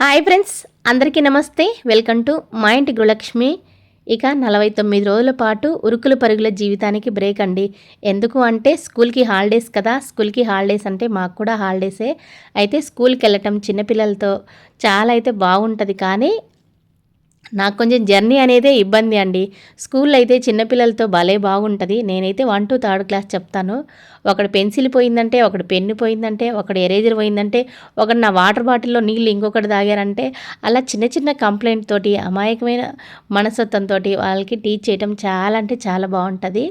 Hi friends, అందరికీ నమస్తే. Welcome to మా ఇంటి గృహలక్ష్మి. ఇక 49 రోజుల పాటు ఉరుకుల పరుగుల జీవితానికి బ్రేక్ అండి. ఎందుకు అంటే స్కూల్కి హాలిడేస్ కదా. స్కూల్కి హాలిడేస్ అంటే మాకు కూడా హాలిడేసే. అయితే స్కూల్కి వెళ్ళటం చిన్నపిల్లలతో చాలా అయితే బాగుంటుంది. కానీ నాకు కొంచెం జర్నీ అనేదే ఇబ్బంది అండి. స్కూల్లో అయితే చిన్నపిల్లలతో భలే బాగుంటుంది. నేనైతే 1 to 3rd క్లాస్ చెప్తాను. ఒకడు పెన్సిల్ పోయిందంటే, ఒకడు పెన్ను పోయిందంటే, ఒకడు ఎరేజర్ పోయిందంటే, ఒకడు నా వాటర్ బాటిల్లో నీళ్ళు ఇంకొకటి తాగారంటే, అలా చిన్న చిన్న కంప్లైంట్ తోటి అమాయకమైన మనస్తత్వంతో వాళ్ళకి టీచ్ చేయడం చాలా అంటే చాలా బాగుంటుంది.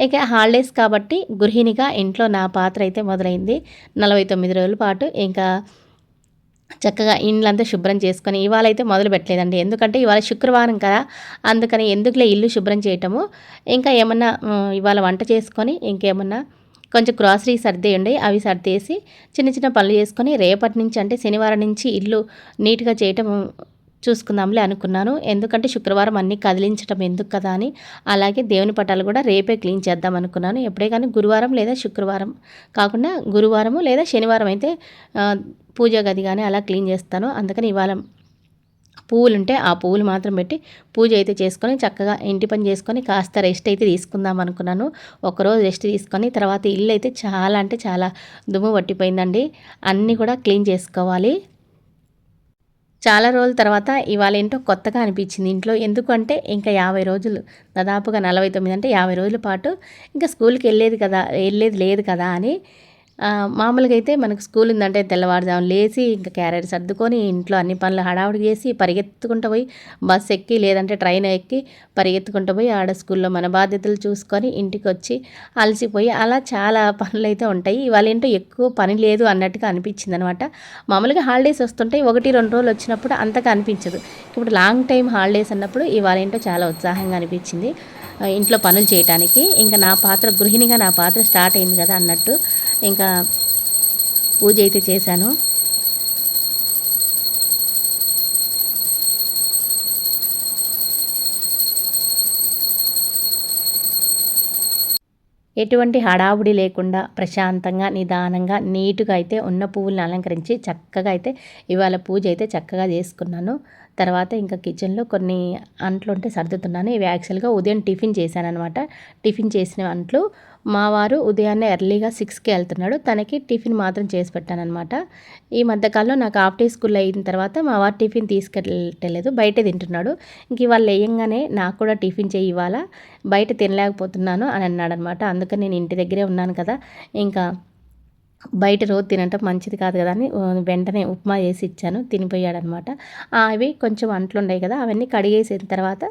ఇక హాలిడేస్ కాబట్టి గృహిణిగా ఇంట్లో నా పాత్ర అయితే మొదలైంది. 49 రోజుల పాటు ఇంకా చక్కగా ఇండ్లంతా శుభ్రం చేసుకొని ఇవాళైతే మొదలు పెట్టలేదండి. ఎందుకంటే ఇవాళ శుక్రవారం కదా, అందుకని ఎందుకులే ఇల్లు శుభ్రం చేయటము. ఇంకా ఏమన్నా ఇవాళ వంట చేసుకొని ఇంకేమన్నా కొంచెం గ్రాసరీ సర్దేయండి, అవి సర్దేసి చిన్న చిన్న పనులు చేసుకొని రేపటి నుంచి అంటే శనివారం నుంచి ఇల్లు నీట్గా చేయటం చూసుకుందాంలే అనుకున్నాను. ఎందుకంటే శుక్రవారం అన్నీ కదిలించటం ఎందుకు కదా అని. అలాగే దేవుని పటాలు కూడా రేపే క్లీన్ చేద్దాం అనుకున్నాను. ఎప్పుడే కానీ గురువారం లేదా శుక్రవారం కాకుండా గురువారము లేదా శనివారం అయితే పూజా గది కానీ అలా క్లీన్ చేస్తాను. అందుకని ఇవాళ పువ్వులు ఉంటే ఆ పువ్వులు మాత్రం పెట్టి పూజ అయితే చేసుకొని చక్కగా ఇంటి పని చేసుకొని కాస్త రెస్ట్ అయితే తీసుకుందాం అనుకున్నాను. ఒకరోజు రెస్ట్ తీసుకొని తర్వాత ఇల్లు అయితే చాలా అంటే చాలా దుమ్ము పట్టిపోయిందండి. అన్నీ కూడా క్లీన్ చేసుకోవాలి. చాలా రోజుల తర్వాత ఇవాళ ఏంటో కొత్తగా అనిపించింది ఇంట్లో. ఎందుకంటే ఇంకా 50 రోజులు, దాదాపుగా 49 అంటే 50 రోజుల పాటు ఇంకా స్కూల్కి వెళ్ళేది లేదు కదా అని. మామూలుగా అయితే మనకు స్కూల్ ఉందంటే తెల్లవారుజామున లేచి ఇంకా క్యారియర్ సర్దుకొని ఇంట్లో అన్ని పనులు హడావుడి చేసి పరిగెత్తుకుంటూ పోయి బస్సు ఎక్కి లేదంటే ట్రైన్ ఎక్కి పరిగెత్తుకుంటూ పోయి ఆడ స్కూల్లో మన బాధ్యతలు చూసుకొని ఇంటికి వచ్చి అలసిపోయి అలా చాలా పనులు అయితే ఉంటాయి. ఇవాళ ఏంటో ఎక్కువ పని లేదు అన్నట్టుగా అనిపించింది అనమాట. మామూలుగా హాలిడేస్ వస్తుంటాయి, 1-2 రోజులు వచ్చినప్పుడు అంతగా అనిపించదు. ఇప్పుడు లాంగ్ టైం హాలిడేస్ అన్నప్పుడు ఇవాళ ఏంటో చాలా ఉత్సాహంగా అనిపించింది ఇంట్లో పనులు చేయటానికి. ఇంకా నా పాత్ర గృహిణిగా నా పాత్ర స్టార్ట్ అయింది కదా అన్నట్టు ఇంకా పూజ అయితే చేశాను. ఎటువంటి హడావుడి లేకుండా ప్రశాంతంగా నిదానంగా నీట్గా అయితే ఉన్న పువ్వులను అలంకరించి చక్కగా అయితే ఇవాళ పూజ అయితే చక్కగా చేసుకున్నాను. తర్వాత ఇంకా కిచెన్లో కొన్ని అంట్లు ఉంటే సర్దుతున్నాను. ఇవి యాక్చువల్గా ఉదయం టిఫిన్ చేశానమాట. టిఫిన్ చేసిన అంట్లు మా వారు ఉదయాన్నే ఎర్లీగా 6కి వెళ్తున్నాడు. తనకి టిఫిన్ మాత్రం చేసి పెట్టానమాట. ఈ మధ్యకాలంలో నాకు హాఫ్ డే స్కూల్ అయిన తర్వాత మా వారు టిఫిన్ తీసుకెళ్ళలేదు, బయటే తింటున్నాడు. ఇంక ఇవాళ లేయంగానే నాకు కూడా టిఫిన్ చేయి ఇవాళ, బయట తినలేకపోతున్నాను అని అన్నాడనమాట. అందుకని నేను ఇంటి దగ్గరే ఉన్నాను కదా, ఇంకా బయట రోజు తినటం మంచిది కాదు కదా అని వెంటనే ఉప్మా చేసి ఇచ్చాను, తినిపోయాడనమాట. అవి కొంచెం అంట్లు ఉన్నాయి కదా, అవన్నీ కడిగేసిన తర్వాత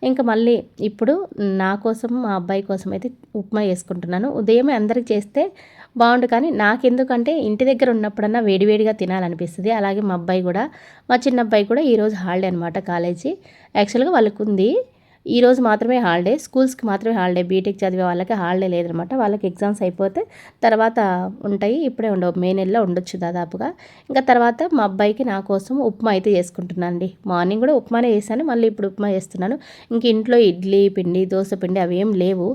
ఇంకా మళ్ళీ ఇప్పుడు నా కోసం మా అబ్బాయి కోసం అయితే ఉప్మా చేసుకుంటున్నాను. ఉదయమే అందరికి చేస్తే బాగుండు, కానీ నాకెందుకంటే ఇంటి దగ్గర ఉన్నప్పుడన్నా వేడివేడిగా తినాలనిపిస్తుంది. అలాగే మా అబ్బాయి కూడా, మా చిన్న అబ్బాయి కూడా ఈరోజు హాలిడే అనమాట, కాలేజీ యాక్చువల్గా వాళ్ళకు ఉంది. ఈరోజు మాత్రమే హాలిడే, స్కూల్స్కి మాత్రమే హాలిడే. బీటెక్ చదివే వాళ్ళకి హాలిడే లేదనమాట. వాళ్ళకి ఎగ్జామ్స్ అయిపోతే తర్వాత ఉంటాయి, ఇప్పుడే ఉండవు, మే నెలలో ఉండొచ్చు దాదాపుగా. ఇంకా తర్వాత మా అబ్బాయికి నా కోసం ఉప్మా అయితే చేసుకుంటున్నాను అండి. మార్నింగ్ కూడా ఉప్మానే చేశాను, మళ్ళీ ఇప్పుడు ఉప్మా చేస్తున్నాను. ఇంక ఇంట్లో ఇడ్లీ పిండి దోశ పిండి అవి ఏం లేవు,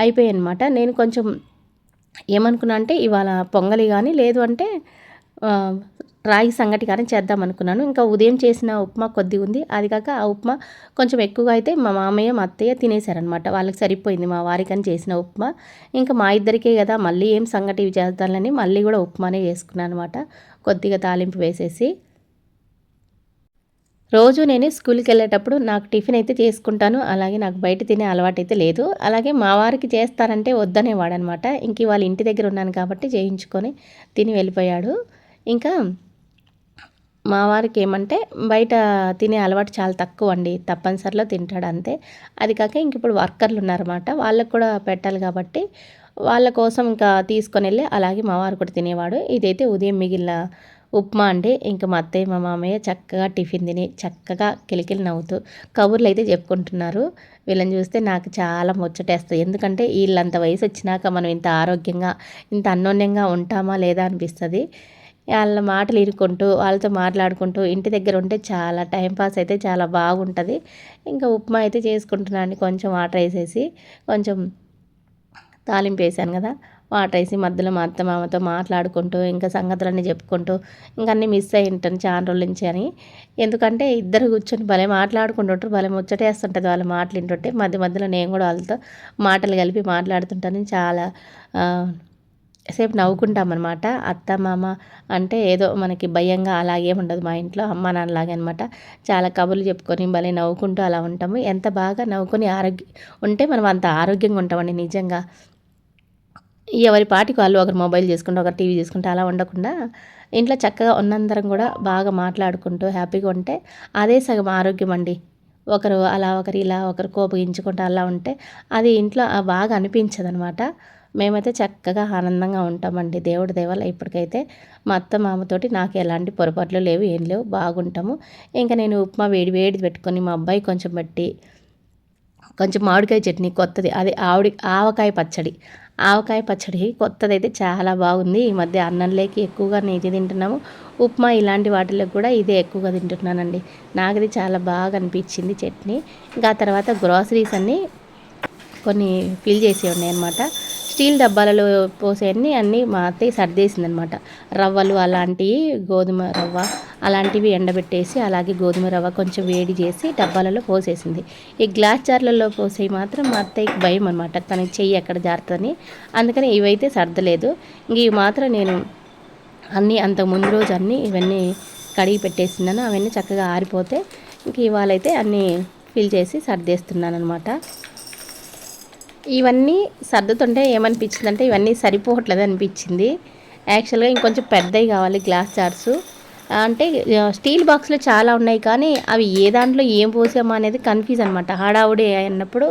అయిపోయాయి అనమాట. నేను కొంచెం ఏమనుకున్నా అంటే ఇవాళ పొంగలి కానీ లేదు అంటే రాగి సంగటి కానీ చేద్దాం అనుకున్నాను. ఇంకా ఉదయం చేసిన ఉప్మా కొద్దిగా ఉంది, అది కాక ఆ ఉప్మా కొంచెం ఎక్కువగా అయితే మా మామయ్య మా అత్తయ్య తినేశారనమాట. వాళ్ళకి సరిపోయింది మా వారికని చేసిన ఉప్మా. ఇంకా మా ఇద్దరికే కదా మళ్ళీ ఏం సంగటి ఇవి చేద్దామని మళ్ళీ కూడా ఉప్మానే చేసుకున్నాను అనమాట, కొద్దిగా తాలింపు వేసేసి. రోజు నేను స్కూల్కి వెళ్ళేటప్పుడు నాకు టిఫిన్ అయితే చేసుకుంటాను. అలాగే నాకు బయట తినే అలవాటు అయితే లేదు. అలాగే మా వారికి చేస్తానంటే వద్దనేవాడనమాట. ఇంక ఇవాళ ఇంటి దగ్గర ఉన్నాను కాబట్టి చేయించుకొని తిని వెళ్ళిపోయాడు. ఇంకా మా వారికి ఏమంటే బయట తినే అలవాటు చాలా తక్కువ అండి, తప్పనిసరిలో తింటాడు అంతే. అది కాక ఇంక ఇప్పుడు వర్కర్లు ఉన్నారన్నమాట, వాళ్ళకు కూడా పెట్టాలి కాబట్టి వాళ్ళ కోసం ఇంకా తీసుకొని వెళ్ళి అలాగే మా వారు కూడా తినేవాడు. ఇదైతే ఉదయం మిగిలిన ఉప్మా అండి. ఇంకా మా అత్తయ్య మా మామయ్య చక్కగా టిఫిన్ తిని చక్కగా కిలికిలి నవ్వుతూ కబుర్లు అయితే చెప్పుకుంటున్నారు. వీళ్ళని చూస్తే నాకు చాలా ముచ్చటేస్తుంది. ఎందుకంటే వీళ్ళంత వయసు వచ్చినాక మనం ఇంత ఆరోగ్యంగా ఇంత అన్యోన్యంగా ఉంటామా లేదా అనిపిస్తుంది. వాళ్ళ మాటలు ఇనుకుంటూ వాళ్ళతో మాట్లాడుకుంటూ ఇంటి దగ్గర ఉంటే చాలా టైంపాస్ అయితే చాలా బాగుంటుంది. ఇంకా ఉప్మా అయితే చేసుకుంటున్నాను, కొంచెం వాటర్ వేసేసి కొంచెం తాలింపు వేసాను కదా, వాటర్ వేసి మధ్యలో మా అత్త మామతో మాట్లాడుకుంటూ ఇంకా సంగతులన్నీ చెప్పుకుంటూ ఇంకా అన్నీ మిస్ అయి ఉంటాను చాలా రోజుల నుంచి అని. ఎందుకంటే ఇద్దరు కూర్చొని భలే మాట్లాడుకుంటుంటారు, భలే ముచ్చటేస్తుంటుంది వాళ్ళ మాటలు వింటుంటే. మధ్య మధ్యలో నేను కూడా వాళ్ళతో మాటలు కలిపి మాట్లాడుతుంటాను. చాలా సేపు నవ్వుకుంటామన్నమాట. అత్త మామ అంటే ఏదో మనకి భయంగా అలాగే ఉండదు మా ఇంట్లో, అమ్మ నాన్నలాగే అనమాట. చాలా కబుర్లు చెప్పుకొని భలే నవ్వుకుంటూ అలా ఉంటాము. ఎంత బాగా నవ్వుకొని ఉంటే మనం అంత ఆరోగ్యంగా ఉంటామండి నిజంగా. ఎవరి పాటికి వాళ్ళు ఒకరు మొబైల్ చేసుకుంటూ ఒకరు టీవీ చేసుకుంటూ అలా ఉండకుండా ఇంట్లో చక్కగా ఉన్నందరం కూడా బాగా మాట్లాడుకుంటూ హ్యాపీగా ఉంటే అదే సగం ఆరోగ్యం అండి. ఒకరు అలా ఒకరు ఇలా ఒకరు కోపగించుకుంటూ అలా ఉంటే అది ఇంట్లో బాగా అనిపించదనమాట. మేమైతే చక్కగా ఆనందంగా ఉంటామండి దేవుడి దయ వల్ల. ఇప్పటికైతే మా అత్త మామతోటి నాకు ఎలాంటి పొరపాట్లు లేవు, ఏం లేవు, బాగుంటాము. ఇంకా నేను ఉప్మా వేడి వేడి పెట్టుకొని మా అబ్బాయి కొంచెం పెట్టి కొంచెం మామిడికాయ చట్నీ కొత్తది, అది ఆవకాయ పచ్చడి. ఆవకాయ పచ్చడి కొత్తదైతే చాలా బాగుంది. ఈ మధ్య అన్నంలోకి ఎక్కువగా నేను తింటున్నాము. ఉప్మా ఇలాంటి వాటిల్లో కూడా ఇదే ఎక్కువగా తింటున్నానండి. నాకు ఇది చాలా బాగా అనిపించింది చట్నీ. ఇంకా తర్వాత గ్రాసరీస్ అన్నీ కొన్ని ఫిల్ చేసి ఉన్నాయన్నమాట. స్టీల్ డబ్బాలలో పోసేయన్నీ అన్నీ మా అత్తయ్య సర్దేసిందనమాట. రవ్వలు అలాంటివి, గోధుమ రవ్వ అలాంటివి ఎండబెట్టేసి, అలాగే గోధుమ రవ్వ కొంచెం వేడి చేసి డబ్బాలలో పోసేసింది. ఈ గ్లాస్ జార్లలో పోసేవి మాత్రం మా అత్తయ్యకి భయం అనమాట, తనకి చెయ్యి ఎక్కడ జారుతుందని. అందుకని ఇవైతే సర్దలేదు. ఇంక ఇవి మాత్రం నేను అన్నీ అంతకు ముందు రోజు అన్నీ ఇవన్నీ కడిగి పెట్టేసినాను. అవన్నీ చక్కగా ఆరిపోతే ఇంక ఇవాళైతే అన్నీ ఫిల్ చేసి సర్దేస్తున్నాను అనమాట. ఇవన్నీ సర్దుతుంటే ఏమనిపించిందంటే ఇవన్నీ సరిపోవట్లేదు అనిపించింది. యాక్చువల్గా ఇంకొంచెం పెద్దవి కావాలి గ్లాస్ జార్సు. అంటే స్టీల్ బాక్స్లో చాలా ఉన్నాయి, కానీ అవి ఏ దాంట్లో ఏం పోసామో అనేది కన్ఫ్యూజ్ అనమాట. హడావుడి అయినప్పుడు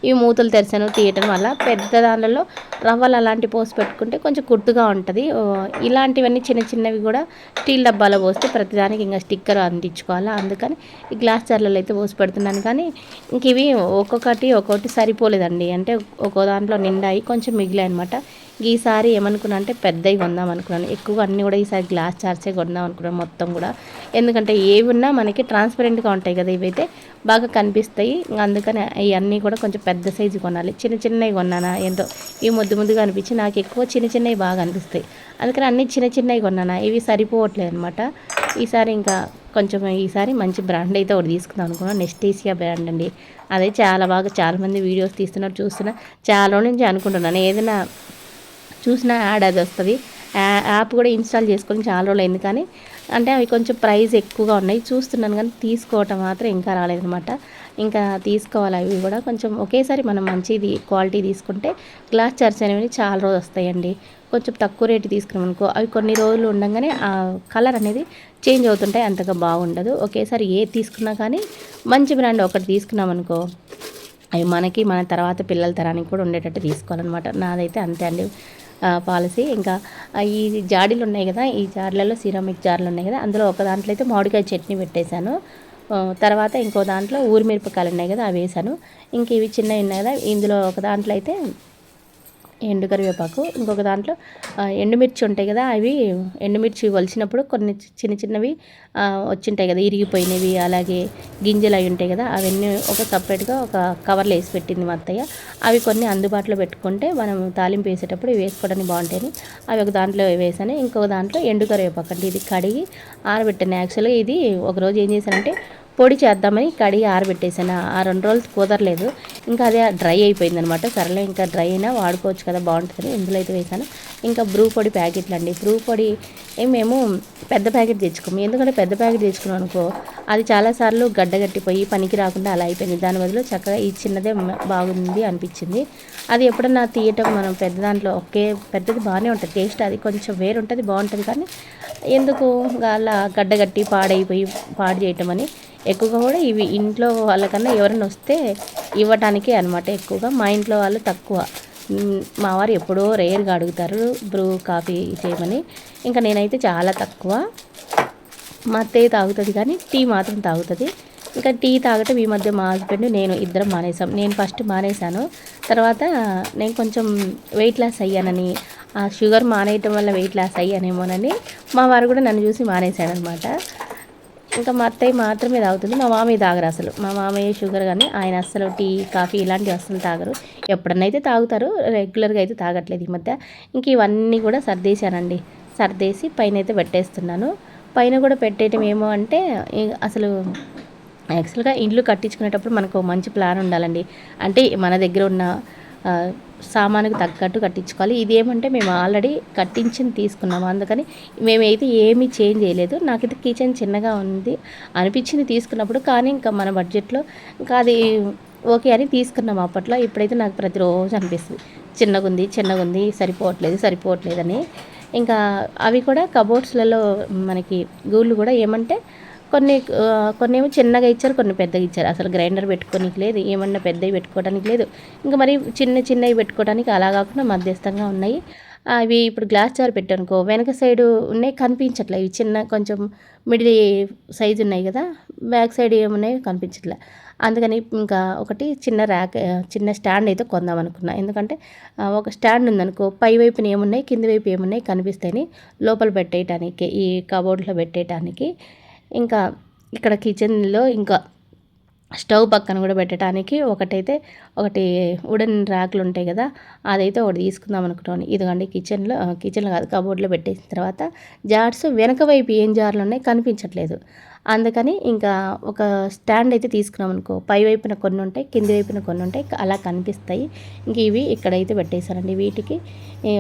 ఇవి మూతలు తెరిచాను తీయటం వల్ల. పెద్ద దానిలో రవ్వలు అలాంటివి పోసి పెట్టుకుంటే కొంచెం గుర్తుగా ఉంటుంది. ఇలాంటివన్నీ చిన్న చిన్నవి కూడా స్టీల్ డబ్బాలో పోస్తే ప్రతిదానికి ఇంకా స్టిక్కర్ అంటించుకోవాలి. అందుకని ఈ గ్లాస్ జార్లలో అయితే పోసి పెడుతున్నాను. కానీ ఇంక ఇవి ఒక్కొక్కటి సరిపోలేదండి. అంటే ఒక్కో దాంట్లో నిండాయి, కొంచెం మిగిలాయి అనమాట. ఈసారి ఏమనుకున్నా అంటే పెద్దవి కొందాం అనుకున్నాను. ఎక్కువగా అన్నీ కూడా ఈసారి గ్లాస్ జార్సే కొందాం అనుకున్నాను మొత్తం కూడా. ఎందుకంటే ఏవి ఉన్నా మనకి ట్రాన్స్పరెంట్గా ఉంటాయి కదా, ఇవైతే బాగా కనిపిస్తాయి. అందుకని ఇవన్నీ కూడా కొంచెం పెద్ద సైజు కొనాలి. చిన్న చిన్నవి కొన్నానా ఏంటో ఇవి ముద్దుగా అనిపించి నాకు ఎక్కువ చిన్న చిన్నవి బాగా అనిపిస్తాయి. అందుకని అన్నీ చిన్న చిన్నవి కొన్నానా, ఇవి సరిపోవట్లేదు అనమాట. ఈసారి మంచి బ్రాండ్ అయితే ఒకటి తీసుకుందాం అనుకున్నాను. నెస్టీసియా బ్రాండ్ అండి. అదే చాలామంది వీడియోస్ చూస్తున్నా చాలా రోజుల నుంచి అనుకుంటున్నాను ఏదైనా చూసిన యాడ్ అది వస్తుంది. యాప్ కూడా ఇన్స్టాల్ చేసుకొని చాలా రోజులు అయింది, కానీ అంటే అవి కొంచెం ప్రైస్ ఎక్కువగా ఉన్నాయి. చూస్తున్నాను కానీ తీసుకోవటం మాత్రం ఇంకా రాలేదనమాట. ఇంకా తీసుకోవాలి. అవి కూడా కొంచెం ఒకేసారి మనం మంచిది క్వాలిటీ తీసుకుంటే గ్లాస్ జార్స్ అనేవి చాలా రోజులు వస్తాయండి. కొంచెం తక్కువ రేటు తీసుకున్నాం అనుకో అవి కొన్ని రోజులు ఉండగానే ఆ కలర్ అనేది చేంజ్ అవుతుంటాయి, అంతగా బాగుండదు. ఒకేసారి ఏది తీసుకున్నా కానీ మంచి బ్రాండ్ ఒకటి తీసుకున్నాం అనుకో అవి మనకి మన తర్వాత పిల్లల తరానికి కూడా ఉండేటట్టు తీసుకోవాలన్నమాట. నాదైతే అంతే అండి పాలసీ. ఇంకా ఈ జాడీలు ఉన్నాయి కదా, ఈ జార్లలో సిరామిక్ జార్లు ఉన్నాయి కదా, అందులో ఒక దాంట్లో అయితే మామిడికాయ చట్నీ పెట్టేశాను. తర్వాత ఇంకో దాంట్లో ఊరిమిరపకాయలు ఉన్నాయి కదా అవి వేసాను. ఇంక ఇవి చిన్నవి ఉన్నాయి కదా, ఇందులో ఒక దాంట్లో అయితే ఎండు కరివేపాకు, ఇంకొక దాంట్లో ఎండుమిర్చి ఉంటాయి కదా, అవి ఎండుమిర్చి ఒలిచినప్పుడు కొన్ని చిన్న చిన్నవి వచ్చింటాయి కదా ఇరిగిపోయినవి, అలాగే గింజలు అవి ఉంటాయి కదా, అవన్నీ ఒక సపరేట్గా ఒక కవర్లో వేసి పెట్టింది మా అత్తయ్య. అవి కొన్ని అందుబాటులో పెట్టుకుంటే మనం తాలింపు వేసేటప్పుడు వేసుకోవడానికి బాగుంటాయని అవి ఒక దాంట్లో వేసాను. ఇంకొక దాంట్లో ఎండు కరివేపాకు అంటే ఇది కడిగి ఆరబెట్టాను. యాక్చువల్గా ఇది ఒకరోజు ఏం చేశానంటే పొడి చేద్దామని కడిగి ఆరబెట్టేసాను. ఆ 2 రోజులు కుదరలేదు, ఇంకా అదే డ్రై అయిపోయింది అనమాట. సరేలే ఇంకా డ్రై అయినా వాడుకోవచ్చు కదా బాగుంటుందని ఇందులో అయితే వేసాను. ఇంకా బ్రూ పొడి ప్యాకెట్లు అండి. బ్రూ పొడి మేము పెద్ద ప్యాకెట్ తెచ్చుకోము, ఎందుకంటే పెద్ద ప్యాకెట్ తెచ్చుకున్నాం అనుకో అది చాలాసార్లు గడ్డగట్టిపోయి పనికి రాకుండా అలా అయిపోయింది. దాని బదులు చక్కగా ఈ చిన్నదే బాగుంది అనిపించింది. అది ఎప్పుడన్నా తీయటం మనం పెద్ద దాంట్లో పెద్దది బాగానే ఉంటుంది, టేస్ట్ అది కొంచెం వేరు ఉంటుంది, బాగుంటుంది. కానీ ఎందుకు అలా గడ్డగట్టి పాడు చేయటం అని ఎక్కువగా కూడా ఇవి ఇంట్లో వాళ్ళకన్నా ఎవరైనా వస్తే ఇవ్వటానికే అనమాట. ఎక్కువగా మా ఇంట్లో వాళ్ళు తక్కువ, మా వారు ఎప్పుడో రేర్గా అడుగుతారు బ్రూ కాఫీ చేయమని. ఇంకా నేనైతే చాలా తక్కువ. మా అత్తయ్య తాగుతుంది కానీ టీ మాత్రం తాగుతుంది. ఇంకా టీ తాగటం ఈ మధ్య మా హస్బెండ్ నేను ఇద్దరం మానేసాం. నేను ఫస్ట్ మానేశాను, తర్వాత నేను కొంచెం వెయిట్ లాస్ అయ్యానని, ఆ షుగర్ మానేయటం వల్ల వెయిట్ లాస్ అయ్యానేమోనని మా వారు కూడా నన్ను చూసి మానేశాడనమాట. ఇంకా మా అత్తయ్య మాత్రమే తాగుతుంది. మా మామయ్య తాగరు అసలు. మా మామయ్య షుగర్ కానీ ఆయన అస్సలు టీ కాఫీ ఇలాంటివి అస్సలు తాగరు. ఎప్పుడన్నా అయితే తాగుతారు, రెగ్యులర్గా అయితే తాగట్లేదు ఈ మధ్య. ఇంక ఇవన్నీ కూడా సర్దేశానండి. సర్దేసి పైన అయితే పెట్టేస్తున్నాను. పైన కూడా పెట్టేయటం ఏమో అంటే అసలు యాక్చువల్గా ఇల్లు కట్టించుకునేటప్పుడు మనకు మంచి ప్లాన్ ఉండాలండి. అంటే మన దగ్గర ఉన్న సామానుకు తగ్గట్టు కట్టించుకోవాలి. ఇదేమంటే మేము ఆల్రెడీ కట్టించింది తీసుకున్నాము, అందుకని మేమైతే ఏమీ చేంజ్ చేయలేదు. నాకైతే కిచెన్ చిన్నగా ఉంది అనిపించింది తీసుకున్నప్పుడు, కానీ ఇంకా మన బడ్జెట్లో ఇంకా అది ఓకే అని తీసుకున్నాము అప్పట్లో. ఇప్పుడైతే నాకు ప్రతిరోజు అనిపిస్తుంది చిన్నగుంది సరిపోవట్లేదని. ఇంకా అవి కూడా కబోర్డ్స్లలో మనకి గూళ్ళు కూడా ఏమంటే కొన్నేమో చిన్నగా ఇచ్చారు, కొన్ని పెద్దగా ఇచ్చారు. అసలు గ్రైండర్ పెట్టుకోనికి లేదు, ఏమన్నా పెద్దవి పెట్టుకోవడానికి లేదు. ఇంకా మరి చిన్నవి పెట్టుకోవడానికి అలా కాకుండా మధ్యస్థంగా ఉన్నాయి. అవి ఇప్పుడు గ్లాస్ జార్ పెట్టానుకో వెనక సైడు ఉన్నాయి కనిపించట్లే. ఇవి చిన్న కొంచెం మిడిల్ సైజు ఉన్నాయి కదా, బ్యాక్ సైడ్ ఏమున్నాయో కనిపించట్లే. అందుకని ఇంకా ఒకటి చిన్న స్టాండ్ అయితే కొందాం అనుకున్నా. ఎందుకంటే ఒక స్టాండ్ ఉందనుకో పై వైపున ఏమున్నాయి కింది వైపు ఏమున్నాయి కనిపిస్తాయని, లోపల పెట్టేయటానికి ఈ కబోర్డ్లో పెట్టేయటానికి. ఇంకా ఇక్కడ కిచెన్లో ఇంకా స్టవ్ పక్కన కూడా పెట్టడానికి ఒకటి వుడెన్ ర్యాక్లు ఉంటాయి కదా, అదైతే ఒకటి తీసుకుందాం అనుకుంటాను. ఇదిగోండి కిచెన్లో కాదు కబోర్డ్లో పెట్టేసిన తర్వాత జార్స్ వెనక వైపు ఏం జార్లు ఉన్నాయి కనిపించట్లేదు. అందుకని ఇంకా ఒక స్టాండ్ అయితే తీసుకున్నాం అనుకో, పై వైపున కొన్ని ఉంటాయి కింది వైపున కొన్ని ఉంటాయి అలా కనిపిస్తాయి. ఇంక ఇవి ఇక్కడైతే పెట్టేశానండి. వీటికి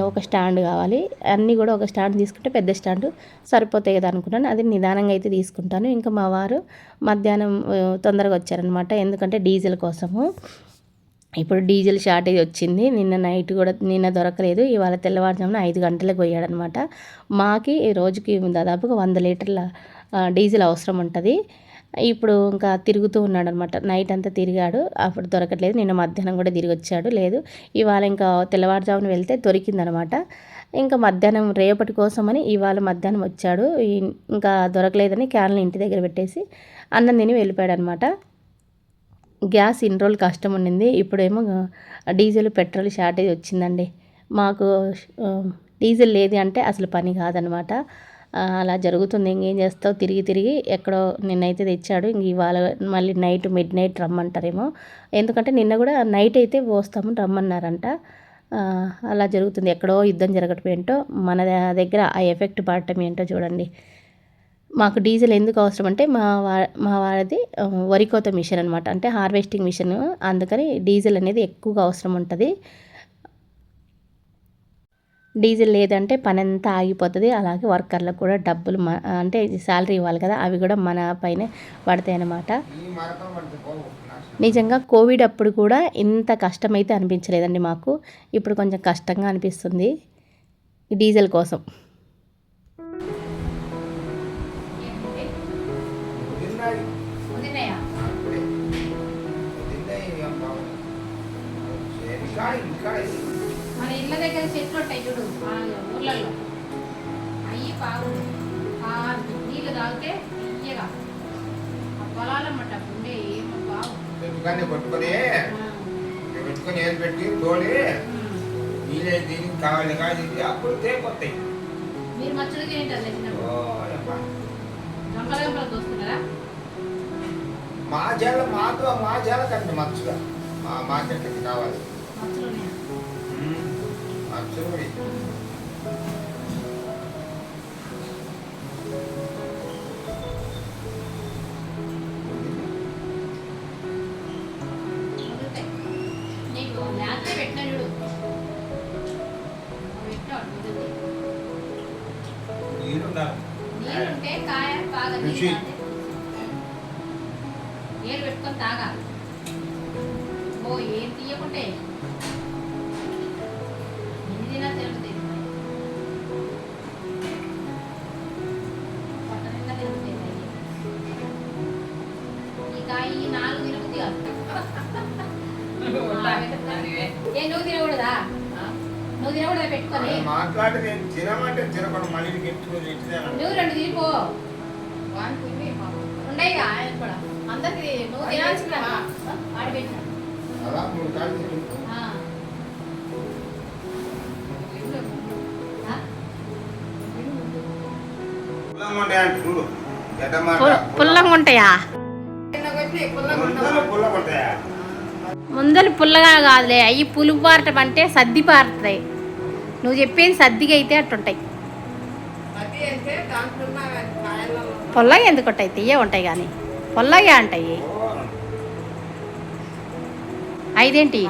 ఒక స్టాండ్ కావాలి. అన్నీ కూడా ఒక స్టాండ్ తీసుకుంటే పెద్ద స్టాండ్ సరిపోతాయి కదా అనుకున్నాను. అది నిదానంగా అయితే తీసుకుంటాను. ఇంకా మా వారు మధ్యాహ్నం తొందరగా వచ్చారనమాట, ఎందుకంటే డీజిల్ కోసము. ఇప్పుడు డీజిల్ షార్టేజ్ వచ్చింది. నిన్న దొరకలేదు. ఇవాళ తెల్లవారుజామున 5 గంటలకు పోయాడనమాట. మాకి రోజుకి దాదాపుగా 100 లీటర్ల డీజిల్ అవసరం ఉంటుంది. ఇప్పుడు ఇంకా తిరుగుతూ ఉన్నాడు అనమాట. నైట్ అంతా తిరిగాడు, అప్పుడు దొరకట్లేదు. నిన్న మధ్యాహ్నం కూడా తిరిగి వచ్చాడు, లేదు. ఇవాళ ఇంకా తెల్లవారుజామున వెళ్తే దొరికిందనమాట. ఇంకా మధ్యాహ్నం రేపటి కోసమని ఇవాళ మధ్యాహ్నం వచ్చాడు. ఇంకా దొరకలేదని క్యాన్లు ఇంటి దగ్గర పెట్టేసి అన్నం తిని వెళ్ళిపోయాడు అనమాట. గ్యాస్ ఇన్ని రోజులు కష్టం ఉండింది, ఇప్పుడేమో డీజిల్ పెట్రోల్ షార్టేజ్ వచ్చిందండి. మాకు డీజిల్ లేదు అంటే అసలు పని కాదనమాట. అలా జరుగుతుంది. ఇంకేం చేస్తావు, తిరిగి ఎక్కడో నిన్నైతే తెచ్చాడు. ఇంక ఇవాళ మళ్ళీ మిడ్ నైట్ రమ్మంటారేమో, ఎందుకంటే నిన్న కూడా నైట్ అయితే పోస్తాము రమ్మన్నారంట. అలా జరుగుతుంది. ఎక్కడో యుద్ధం జరగటం ఏంటో, మన దగ్గర ఆ ఎఫెక్ట్ పడటం ఏంటో చూడండి. మాకు డీజిల్ ఎందుకు అవసరం అంటే మా వారిది వరి కోత మిషన్ అనమాట, అంటే హార్వెస్టింగ్ మిషన్. అందుకని డీజిల్ అనేది ఎక్కువగా అవసరం ఉంటుంది. డీజిల్ లేదంటే పని అంతా ఆగిపోతుంది. అలాగే వర్కర్లకు కూడా డబ్బులు అంటే శాలరీ ఇవ్వాలి కదా, అవి కూడా మన పైనే పడతాయి అన్నమాట. నిజంగా కోవిడ్ అప్పుడు కూడా ఇంత కష్టమైతే అనిపించలేదండి మాకు. ఇప్పుడు కొంచెం కష్టంగా అనిపిస్తుంది డీజిల్ కోసం. మన ఇళ్ళ దగ్గర చెట్లు ఉంటాయి చూడు, ఊర్లలో అయ్యి బాగుంది. నీళ్ళు తాగితే తీయగా పొలాలన్నమాట ఉండే ఏమో బాగుంది. పెట్టుకొని ఏది పెట్టి తోడి నీళ్ళే దీనికి కావాలి కాదు అప్పుడు తేపోతాయి. మీరు మచ్చలు చేయండి గంపలు దోస్తున్నారా? మా జాల కంటే మచ్చుగా మా చెట్టుకి కావాలి మచ్చులు నీకు మ్యాథ్లో పెట్టిన చూడు, నీళ్ళుంటే కాయ బాగా నీళ్ళు పెట్టుకొని తాగాలి. ఓ ఏం తీయకుంటే ఎన్ని తినా తిరుగుతాయి, పొట్ట నిండా తిరుగుతాయి. ఈ కాయ 4 తిరుగుతాయి కాదు. నువ్వు తినకూడదా? నువ్వు తినకూడదా పెట్టుకొని? మాట్లాడితే తినమంటే తినకుండా మళ్ళీ నువ్వు 2 తినిపో. ఉండయిగా ఆయన కూడా అందరికి నువ్వు తినాల్సిన వాడి పెట్టిన చూడు ఎటమాట పుల్లంగా ఉంటాయా? చిన్నగా వచ్చి పుల్లగా ముందర ఉండవు. పుల్ల పడతాయా? ముందలు పుల్లగా కాదులే, అవి పులుపు పారటం అంటే సద్ది పారుతాయి. నువ్వు చెప్పేది సద్దిగా అయితే అట్టుంటాయి. అది అంటే దాంట్లో ఉన్న కాయలలో పొల్లగా ఎందుకు ఉంటాయి? తీయే ఉంటాయి కానీ పొల్లగా ఉంటాయి. ఓ, 5 ఏంటి?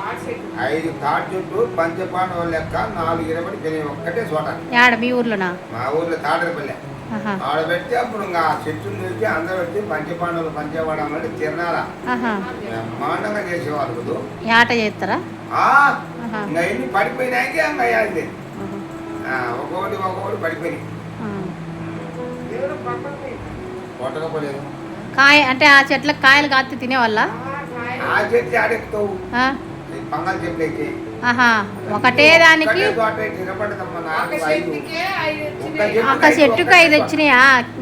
5 తాటి చెట్టు పంచపాండవుల లెక్క 4 ఇరబడి పెరిగి ఒక్కటే చోట. యాడ మీ ఊర్లోనా? మా ఊర్లో తాటరపల్లె ఆహా, ఆడ పెడితే అప్పుడు ఇంకా ఆ చెట్టుని చూసి అందరూ వచ్చి పంచపాండవులు పంచవాడం అంటే తిరణాల ఆహా. బ్రహ్మాండంగా చేసేవాళ్ళు కదూ. యాట చేస్తారా? ఆహా. ఇంకా ఎన్ని పడిపోయినాయి ఇంకా అయ్యాలి. ఆహా. ఒక్కొక్కటి పడిపోయినాయి. ఆ. దేవుడు పక్కకి కొట్టకపోలేదు. కాయ అంటే ఆ చెట్లకు కాయలు కాస్తే తినేవాళ్ళ? ఆ చెట్లు ఆడెక్కుతావు ఈ పంగల్ చెట్లు ఎక్కి ఆహా, ఒకటే దానికి నిలబడదమ్మా ఒక 4, 5. చెట్టుకే 5 వచ్చినాయి. ఒక చెట్టుకు 5 వచ్చినాయా?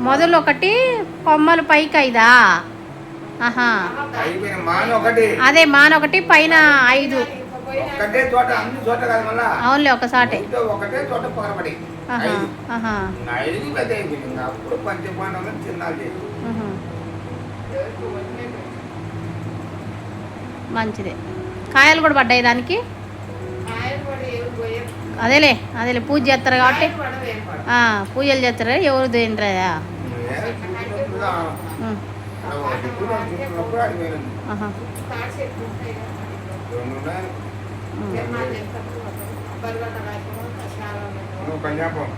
మొదలు ఒకటి, కొమ్మలు పైకి 5. ఆహా, అయిపోయిన మాన ఒకటి అదే మానొకటి పైన 5. ఒక్కటే చోట అన్ని చోట కాదు మళ్ళా అవునులే ఒకసాటే. ఇంట్లో ఒకటే చోట పొగరపడి ఆహా, 5. ఆహా, 5 పెద్ద అయిపోయింది. ఇంకా అప్పుడు పంచపాండవులను చిన్నాలు చేసి ఆహా. దేవుడికి వదిలేయ్. మంచిదే. కాయలు కూడా పడ్డాయి దానికి? కాయలు పడి ఎవరు పోయారు? అదేలే పూజ చేస్తారు కాబట్టి. కాయలు పడవు, ఏం పడవు. పూజలు చేస్తారా? ఎవరు తినరా? చూసినప్పుడు అది వేరు. ఆహా, తాటి చెట్లు ఉంటాయి కదా. 2 ఉన్నాయి. తిరునాళ్ళు చేస్తారు. కొబ్బరి గడ్డ రాయకుండా చాలా ఉన్నాయి. నువ్వు కన్యాకుమారి